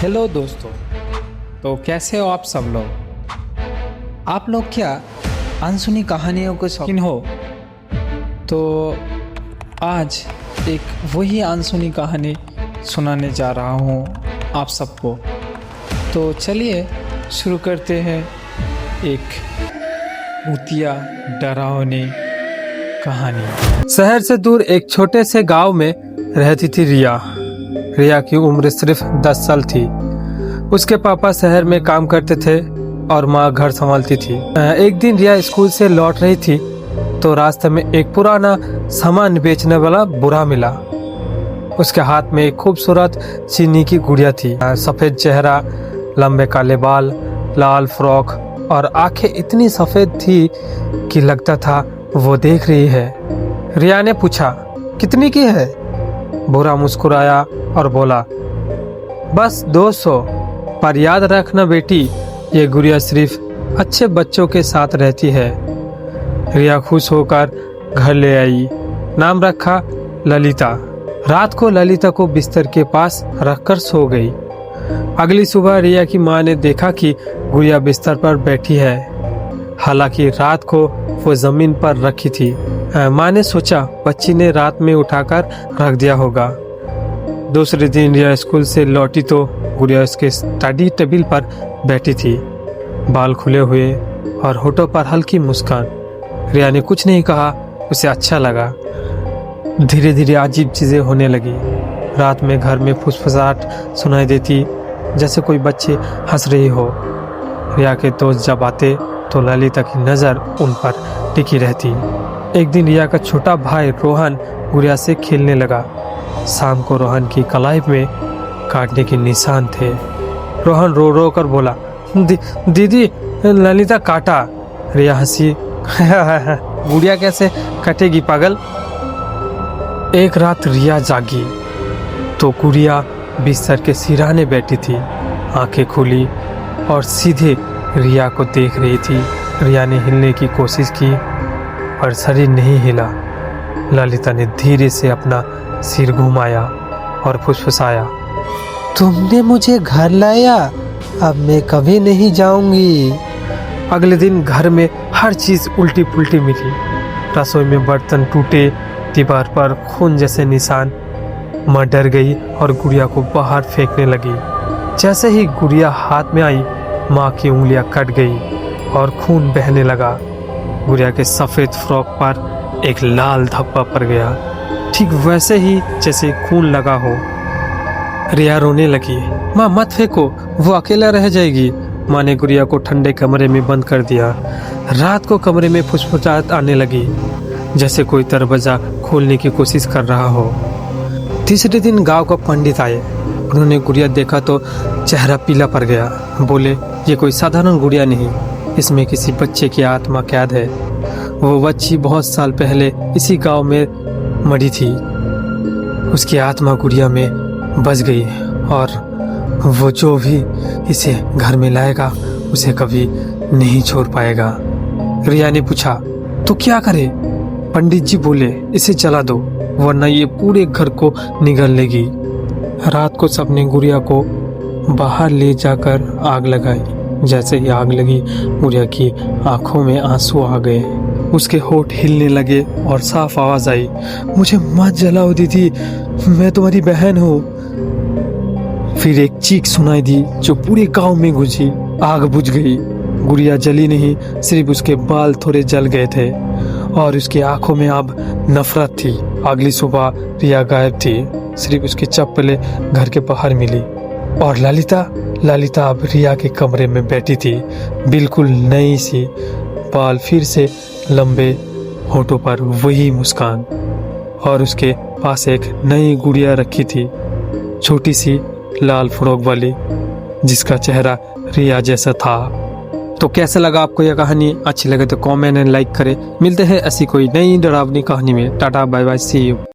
Hello दोस्तों, तो कैसे हो आप सब लोग। आप लोग क्या अनसुनी कहानियों के शौकीन हो? तो आज एक वही अनसुनी कहानी सुनाने जा रहा हूँ आप सबको। तो चलिए शुरू करते हैं एक भूतिया डरावनी कहानी। शहर से दूर एक छोटे से गांव में रहती थी रिया। रिया की उम्र सिर्फ 10 साल थी। उसके पापा शहर में काम करते थे और माँ घर संभालती थी। एक दिन रिया स्कूल से लौट रही थी तो रास्ते में एक पुराना सामान बेचने वाला बुढ़ा मिला। उसके हाथ में एक खूबसूरत चीनी की गुड़िया थी। सफेद चेहरा, लंबे काले बाल, लाल फ्रॉक और आंखें इतनी सफेद थी कि लगता था वो देख रही है। रिया ने पूछा, कितनी की है? बुढ़ा मुस्कुराया और बोला, बस 200, पर याद रखना बेटी, ये गुड़िया सिर्फ अच्छे बच्चों के साथ रहती है। रिया खुश होकर घर ले आई। नाम रखा ललिता। रात को ललिता को बिस्तर के पास रखकर सो गई। अगली सुबह रिया की माँ ने देखा कि गुड़िया बिस्तर पर बैठी है, हालांकि रात को वो जमीन पर रखी थी। माँ ने सोचा बच्ची ने रात में उठाकर रख दिया होगा। दूसरे दिन रिया स्कूल से लौटी तो गुड़िया उसके स्टडी टेबल पर बैठी थी, बाल खुले हुए और होठों पर हल्की मुस्कान। रिया ने कुछ नहीं कहा, उसे अच्छा लगा। धीरे धीरे अजीब चीजें होने लगी। रात में घर में फुसफुसाहट सुनाई देती, जैसे कोई बच्चे हंस रही हो। रिया के दोस्त जब आते तो ललिता की नज़र उन पर टिकी रहती। एक दिन रिया का छोटा भाई रोहन गुड़िया से खेलने लगा। शाम को रोहन की कलाई में काटने के निशान थे। रोहन रो रो कर बोला, दीदी ललिता काटा। रिया हंसी, गुड़िया कैसे कटेगी पागल। एक रात रिया जागी तो गुड़िया बिस्तर के सिरहाने बैठी थी, आंखें खुली और सीधे रिया को देख रही थी। रिया ने हिलने की कोशिश की पर शरीर नहीं हिला। ललिता ने धीरे से अपना सिर घुमाया और फुसफुसाया, तुमने मुझे घर लाया, अब मैं कभी नहीं जाऊंगी। अगले दिन घर में हर चीज उल्टी पुल्टी मिली। रसोई में बर्तन टूटे, दीवार पर खून जैसे निशान। माँ डर गई और गुड़िया को बाहर फेंकने लगी। जैसे ही गुड़िया हाथ में आई, माँ की उंगलियां कट गई और खून बहने लगा। गुड़िया के सफेद फ्रॉक पर एक लाल धब्बा पड़ गया, ठीक वैसे ही जैसे खून लगा हो। रिया रोने लगी, माँ मत फेंको, वो अकेला रह जाएगी। माँ ने गुड़िया को ठंडे कमरे में बंद कर दिया। रात को कमरे में फुसफुसाहट आने लगी, जैसे कोई दरवाजा खोलने की कोशिश कर रहा हो। तीसरे दिन गांव का पंडित आए। उन्होंने गुड़िया देखा तो चेहरा पीला पड़ गया। बोले, ये कोई साधारण गुड़िया नहीं, इसमें किसी बच्चे की आत्मा कैद है। वो बच्ची बहुत साल पहले इसी गांव में मरी थी। उसकी आत्मा गुड़िया में बस गई और वो जो भी इसे घर में लाएगा उसे कभी नहीं छोड़ पाएगा। रिया ने पूछा, तो क्या करे? पंडित जी बोले, इसे जला दो, वरना ये पूरे घर को निगल लेगी। रात को सबने गुड़िया को बाहर ले जाकर आग लगाई। जैसे ही आग लगी, गुड़िया की आंखों में आंसू आ गए। उसके होठ हिलने लगे और साफ आवाज आई, मुझे मत जलाओ दीदी, मैं तुम्हारी बहन हूँ। फिर एक चीख सुनाई दी जो पूरे गांव में गूंजी। आग बुझ गई। गुड़िया जली नहीं, सिर्फ उसके बाल थोड़े जल गए थे और उसकी आंखों में अब नफरत थी। अगली सुबह रिया गायब थी, सिर्फ उसकी चप्पलें घर के बाहर मिली। और ललिता अब रिया के कमरे में बैठी थी, बिल्कुल नई सी, बाल फिर से लंबे, होठों पर वही मुस्कान। और उसके पास एक नई गुड़िया रखी थी, छोटी सी लाल फ्रॉक वाली, जिसका चेहरा रिया जैसा था। तो कैसा लगा आपको यह कहानी? अच्छी लगे तो कमेंट एंड लाइक करें। मिलते हैं ऐसी कोई नई डरावनी कहानी में। Tata bye bye, see you.